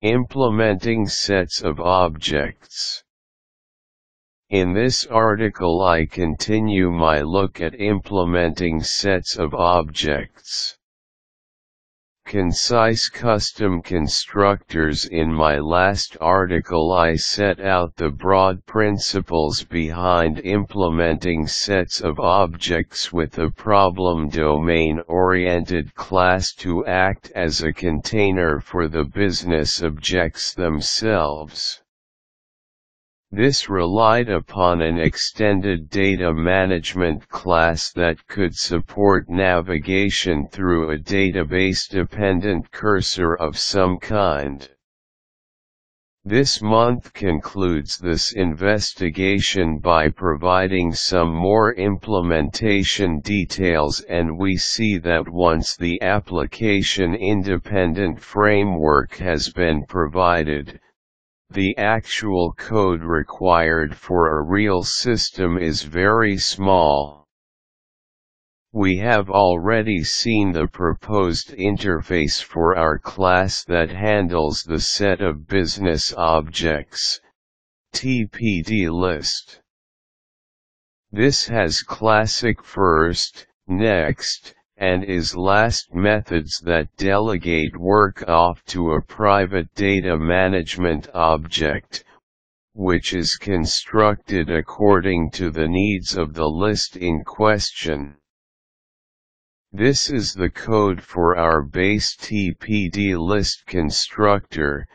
Implementing sets of objects. In this article I continue my look at implementing sets of objects. Concise custom constructors. In my last article I set out the broad principles behind implementing sets of objects with a problem domain-oriented class to act as a container for the business objects themselves. This relied upon an extended data management class that could support navigation through a database-dependent cursor of some kind. This month concludes this investigation by providing some more implementation details, and we see that once the application-independent framework has been provided, the actual code required for a real system is very small. We have already seen the proposed interface for our class that handles the set of business objects, TPDList. This has classic first, next, and IsLast methods that delegate work off to a private data management object, which is constructed according to the needs of the list in question. This is the code for our base TPDList constructor,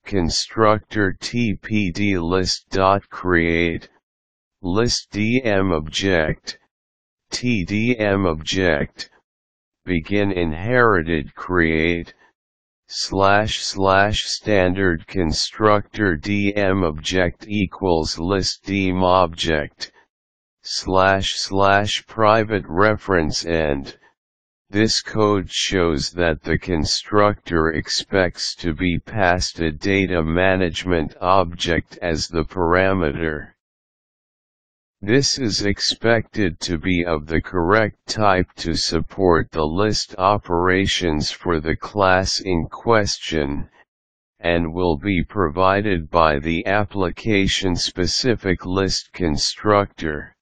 constructor TPDList.create, listDMObject, TDMObject, begin inherited create, / standard constructor DMObject equals listDMObject, / private reference end. This code shows that the constructor expects to be passed a data management object as the parameter. This is expected to be of the correct type to support the list operations for the class in question, and will be provided by the application-specific list constructor.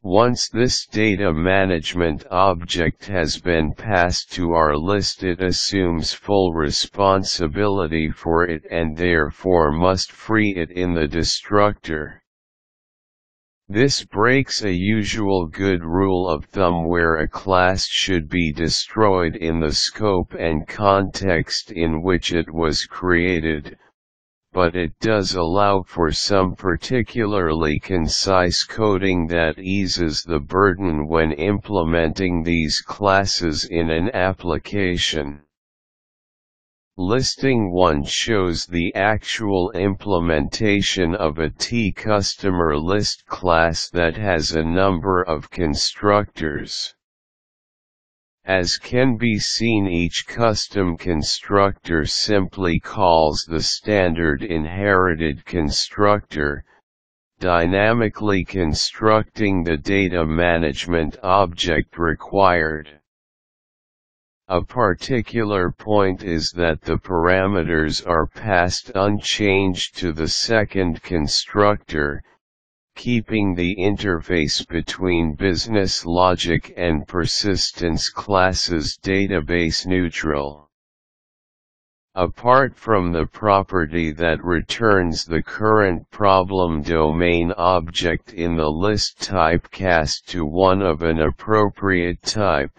Once this data management object has been passed to our list, it assumes full responsibility for it and therefore must free it in the destructor. This breaks a usual good rule of thumb where a class should be destroyed in the scope and context in which it was created, but it does allow for some particularly concise coding that eases the burden when implementing these classes in an application. Listing 1 shows the actual implementation of a T-customer list class that has a number of constructors. As can be seen, each custom constructor simply calls the standard inherited constructor, dynamically constructing the data management object required. A particular point is that the parameters are passed unchanged to the second constructor, keeping the interface between business logic and persistence classes database neutral. Apart from the property that returns the current problem domain object in the list typecast to one of an appropriate type,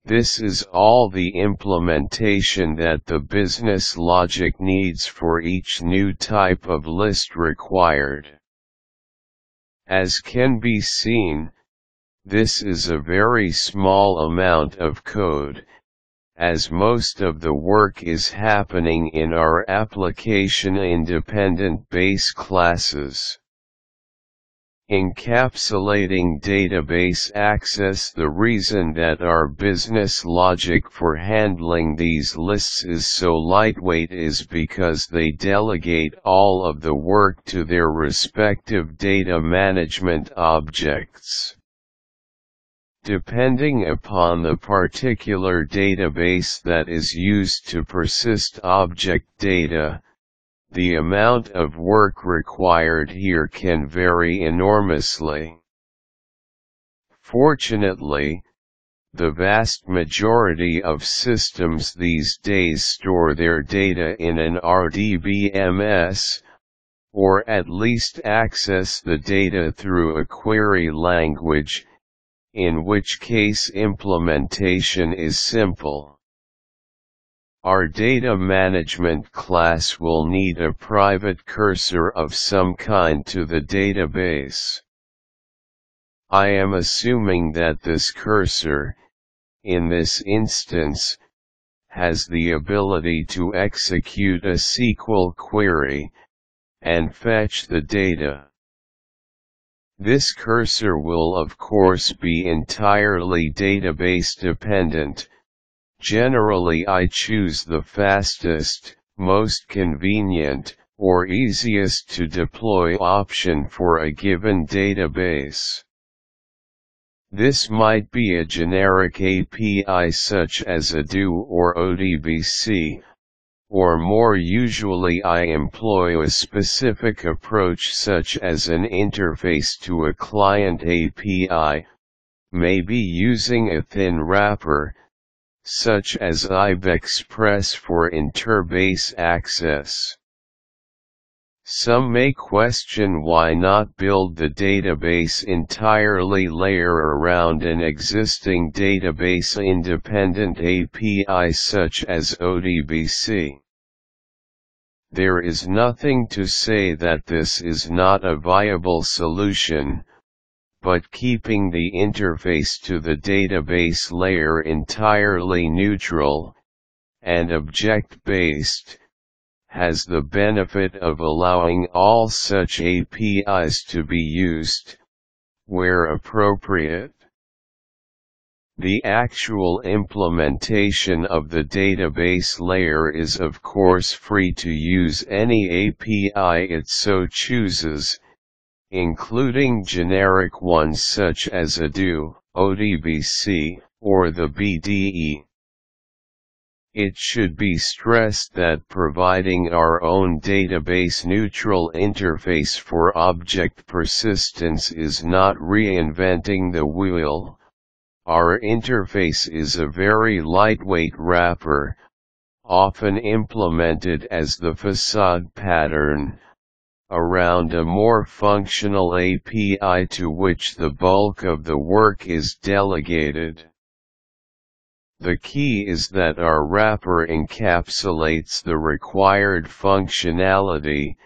this is all the implementation that the business logic needs for each new type of list required. As can be seen, this is a very small amount of code, as most of the work is happening in our application-independent base classes. Encapsulating database access. The reason that our business logic for handling these lists is so lightweight is because they delegate all of the work to their respective data management objects. Depending upon the particular database that is used to persist object data, the amount of work required here can vary enormously. Fortunately, the vast majority of systems these days store their data in an RDBMS, or at least access the data through a query language, in which case implementation is simple. Our data management class will need a private cursor of some kind to the database. I am assuming that this cursor, in this instance, has the ability to execute a SQL query, and fetch the data. This cursor will of course be entirely database dependent. Generally I choose the fastest, most convenient, or easiest to deploy option for a given database. This might be a generic API such as ADO or ODBC, or more usually I employ a specific approach such as an interface to a client API, maybe using a thin wrapper, such as IBExpress for interbase access. Some may question why not build the database entirely layer around an existing database-independent API such as ODBC. There is nothing to say that this is not a viable solution, but keeping the interface to the database layer entirely neutral, and object-based, has the benefit of allowing all such APIs to be used, where appropriate. The actual implementation of the database layer is of course free to use any API it so chooses, including generic ones such as ADO, ODBC, or the BDE. It should be stressed that providing our own database-neutral interface for object persistence is not reinventing the wheel. Our interface is a very lightweight wrapper, often implemented as the facade pattern, around a more functional API to which the bulk of the work is delegated. The key is that our wrapper encapsulates the required functionality,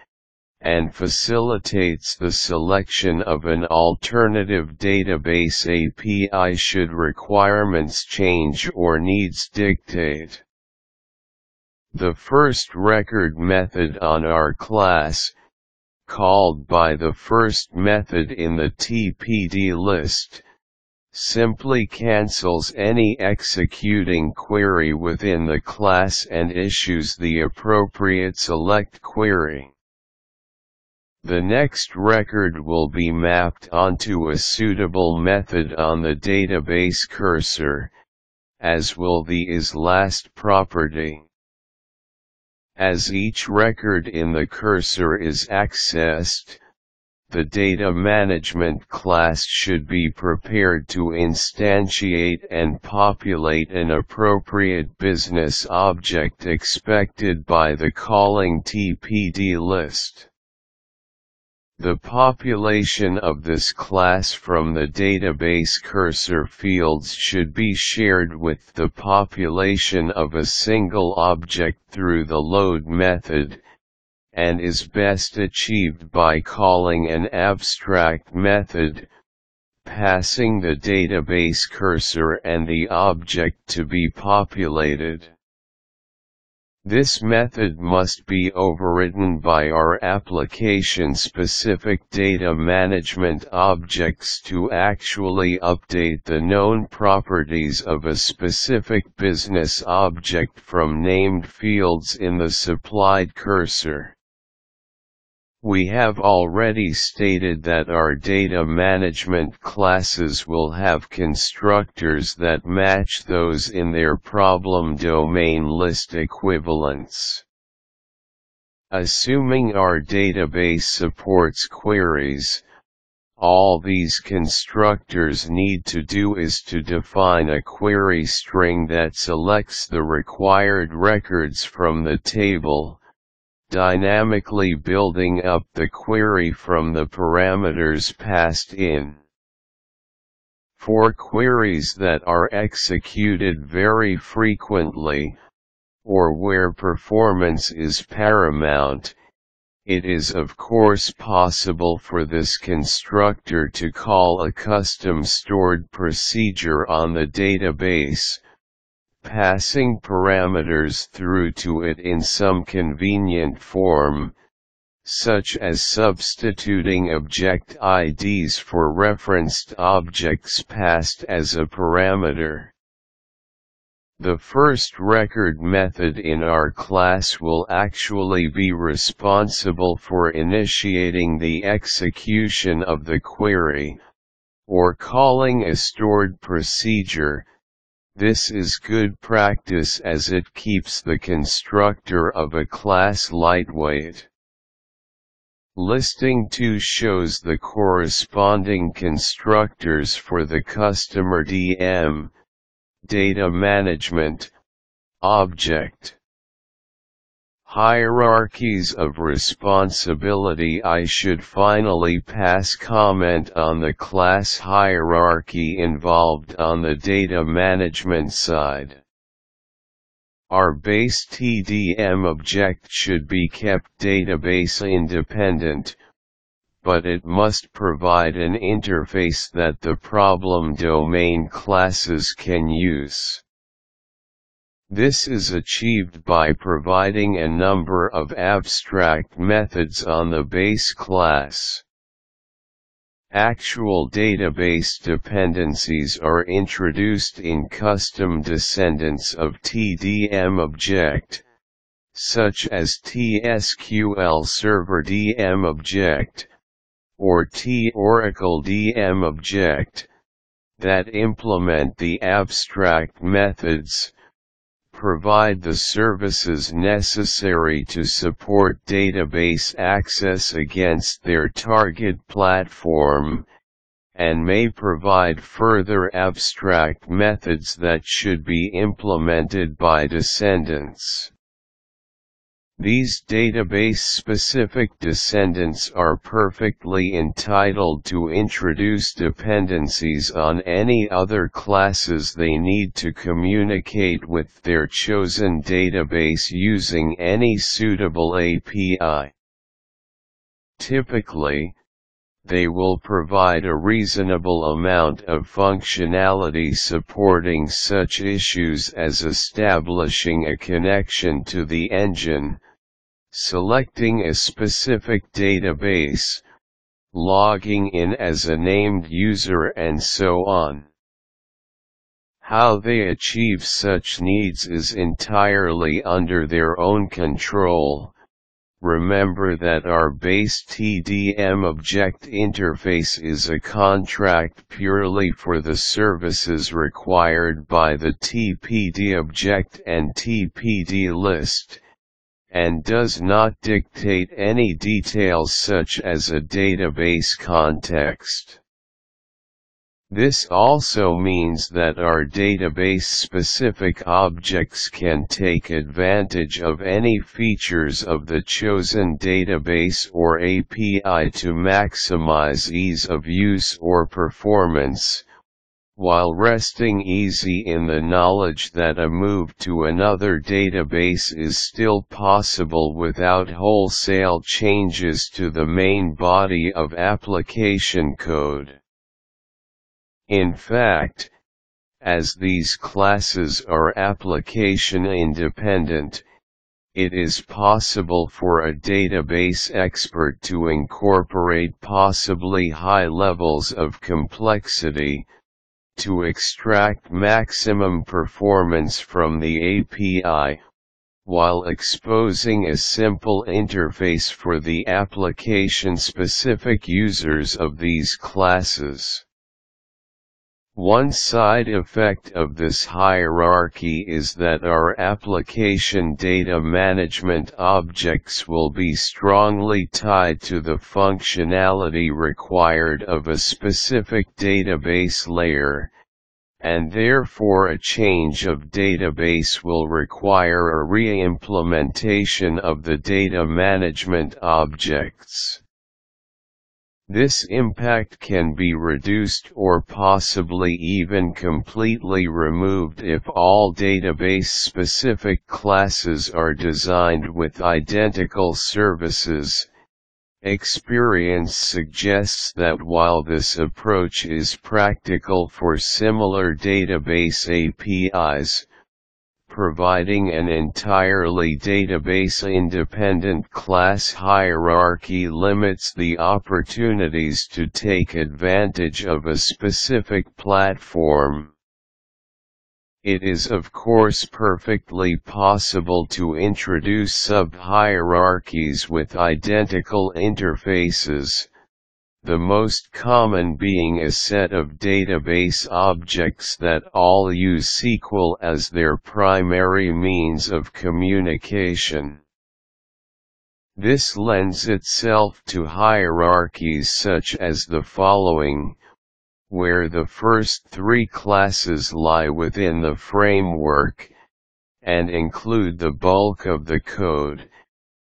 and facilitates the selection of an alternative database API should requirements change or needs dictate. The first record method on our class, called by the first method in the TPDList, simply cancels any executing query within the class and issues the appropriate select query. The next record will be mapped onto a suitable method on the database cursor, as will the IsLast property. As each record in the cursor is accessed, the data management class should be prepared to instantiate and populate an appropriate business object expected by the calling TPDList. The population of this class from the database cursor fields should be shared with the population of a single object through the load method, and is best achieved by calling an abstract method, passing the database cursor and the object to be populated. This method must be overridden by our application-specific data management objects to actually update the known properties of a specific business object from named fields in the supplied cursor. We have already stated that our data management classes will have constructors that match those in their problem domain list equivalents. Assuming our database supports queries, all these constructors need to do is to define a query string that selects the required records from the table, dynamically building up the query from the parameters passed in. For queries that are executed very frequently, or where performance is paramount, it is of course possible for this constructor to call a custom stored procedure on the database, passing parameters through to it in some convenient form, such as substituting object IDs for referenced objects passed as a parameter. The first record method in our class will actually be responsible for initiating the execution of the query, or calling a stored procedure. This is good practice as it keeps the constructor of a class lightweight. Listing 2 shows the corresponding constructors for the customer DM, data management, object. Hierarchies of responsibility. I should finally pass comment on the class hierarchy involved on the data management side. Our base TDM object should be kept database independent, but it must provide an interface that the problem domain classes can use. This is achieved by providing a number of abstract methods on the base class. Actual database dependencies are introduced in custom descendants of TDM object, such as TSQL Server DM object, or Oracle DM object, that implement the abstract methods, provide the services necessary to support database access against their target platform, and may provide further abstract methods that should be implemented by descendants. These database-specific descendants are perfectly entitled to introduce dependencies on any other classes they need to communicate with their chosen database using any suitable API. Typically, they will provide a reasonable amount of functionality supporting such issues as establishing a connection to the engine, selecting a specific database, logging in as a named user, and so on. How they achieve such needs is entirely under their own control. Remember that our base TDM object interface is a contract purely for the services required by the TPD object and TPDList, and does not dictate any details such as a database context. This also means that our database-specific objects can take advantage of any features of the chosen database or API to maximize ease of use or performance, while resting easy in the knowledge that a move to another database is still possible without wholesale changes to the main body of application code. In fact, as these classes are application independent, it is possible for a database expert to incorporate possibly high levels of complexity, to extract maximum performance from the API, while exposing a simple interface for the application-specific users of these classes. One side effect of this hierarchy is that our application data management objects will be strongly tied to the functionality required of a specific database layer, and therefore a change of database will require a re-implementation of the data management objects. This impact can be reduced or possibly even completely removed if all database-specific classes are designed with identical services. Experience suggests that while this approach is practical for similar database APIs, providing an entirely database-independent class hierarchy limits the opportunities to take advantage of a specific platform. It is of course perfectly possible to introduce sub-hierarchies with identical interfaces, the most common being a set of database objects that all use SQL as their primary means of communication. This lends itself to hierarchies such as the following, where the first three classes lie within the framework, and include the bulk of the code,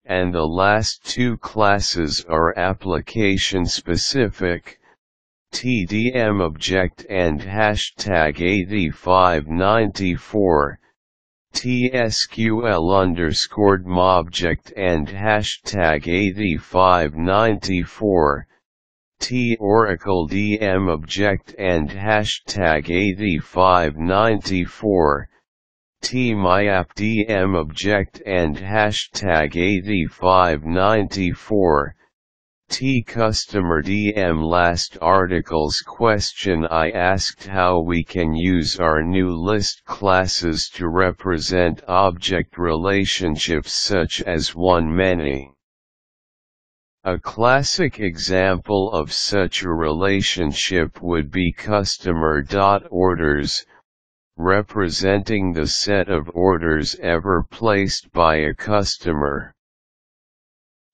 and the last two classes are application-specific, TDM object and #8594, TSQL_mobject and #8594, Oracle DM object and #8594, MyAppDM object and #8594, Customer DM. Last article's question I asked how we can use our new list classes to represent object relationships such as one-many. A classic example of such a relationship would be customer.orders, representing the set of orders ever placed by a customer.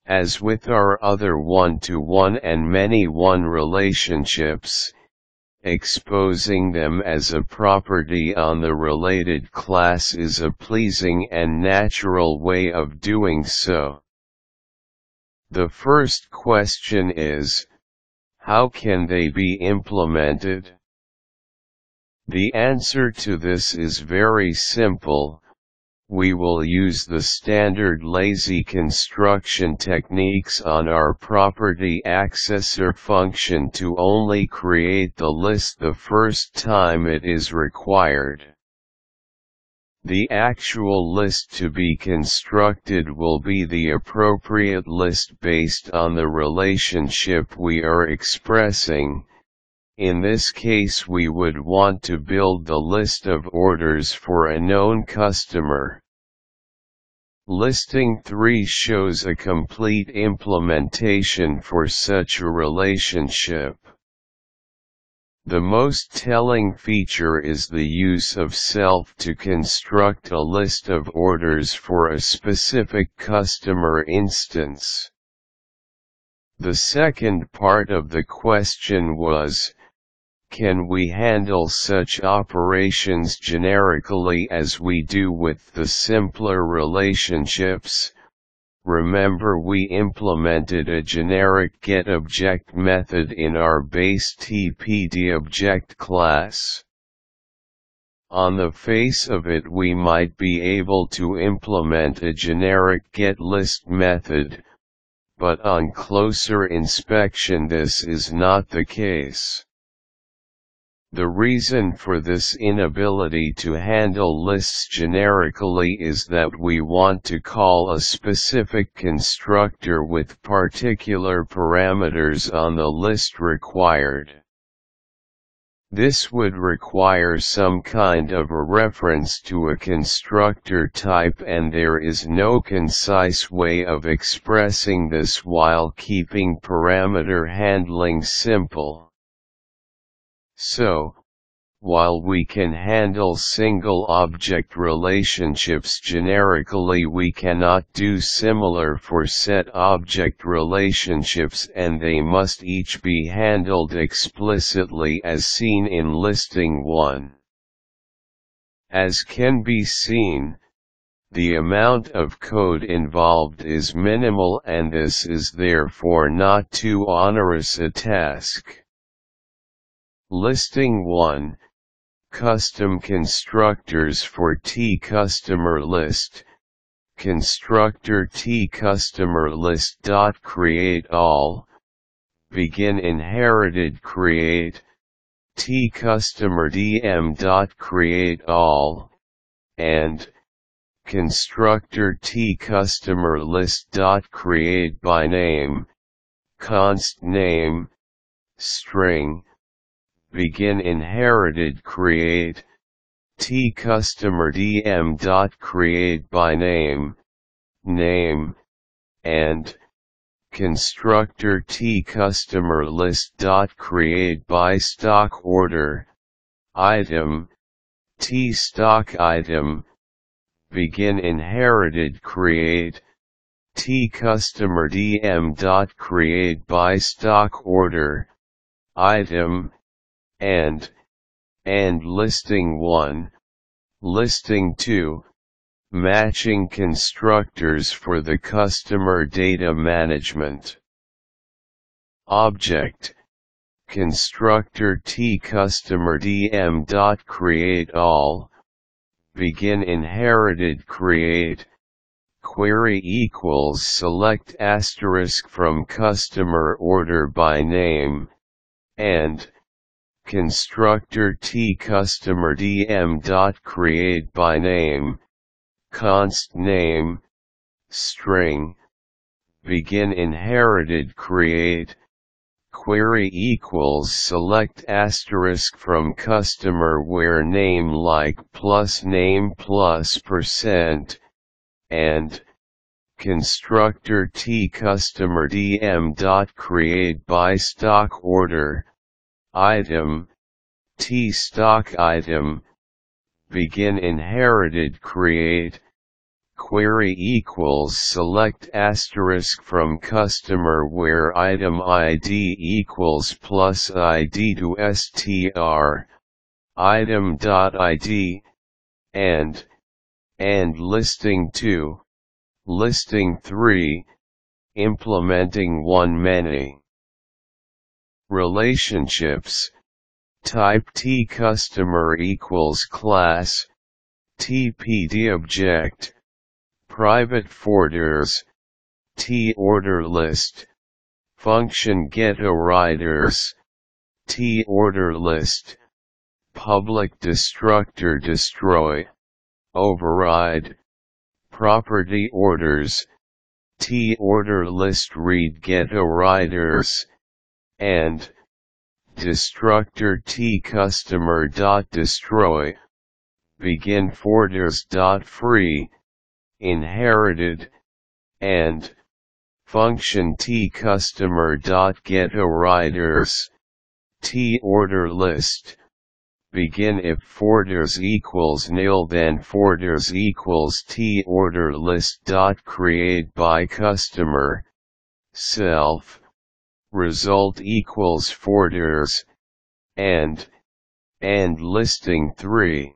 As with our other one-to-one and many-one relationships, exposing them as a property on the related class is a pleasing and natural way of doing so. The first question is, how can they be implemented? The answer to this is very simple. We will use the standard lazy construction techniques on our property accessor function to only create the list the first time it is required. The actual list to be constructed will be the appropriate list based on the relationship we are expressing. In this case, we would want to build the list of orders for a known customer. Listing 3 shows a complete implementation for such a relationship. The most telling feature is the use of self to construct a list of orders for a specific customer instance. The second part of the question was, can we handle such operations generically as we do with the simpler relationships? Remember, we implemented a generic getObject method in our base TPDObject class. On the face of it, we might be able to implement a generic getList method, but on closer inspection this is not the case. The reason for this inability to handle lists generically is that we want to call a specific constructor with particular parameters on the list required. This would require some kind of a reference to a constructor type, and there is no concise way of expressing this while keeping parameter handling simple. So, while we can handle single object relationships generically, we cannot do similar for set object relationships, and they must each be handled explicitly as seen in listing 1. As can be seen, the amount of code involved is minimal, and this is therefore not too onerous a task. Listing 1. Custom constructors for TCustomerList. Constructor TCustomerList. Create all. Begin inherited create. TCustomerDM. Create all. And constructor TCustomerList. Create by name. Const name. String. Begin inherited create. TCustomerDM. Create by name. Name. And constructor TCustomerList. Create by stock order. Item. Stock item. Begin inherited create. TCustomerDM. Create by stock order. Item. And listing 1, listing 2, matching constructors for the customer data management. Object, constructor TCustomerDM. Create all, begin inherited create, query equals select asterisk from customer order by name, and constructor TCustomerDM. Create by name, const name, string, begin inherited create, query equals select asterisk from customer where name like plus name plus %, and constructor TCustomerDM. Create by stock order. Item, stock item, begin inherited create, query equals select asterisk from customer where item ID equals plus ID to str, item.id, and listing 2, listing 3, implementing one many. Relationships, type TCustomer equals class, TPD object, private folders, TOrderList, function getOrderWriters, TOrderList, public destructor destroy, override, property orders, TOrderList read getOrderWriters, and destructor TCustomer.destroy, begin folders.free, inherited, and function TCustomer.getOrderWriters, TOrderList, begin if folders equals nil then folders equals TOrderList. Create by customer, self, result equals folders, and listing 3.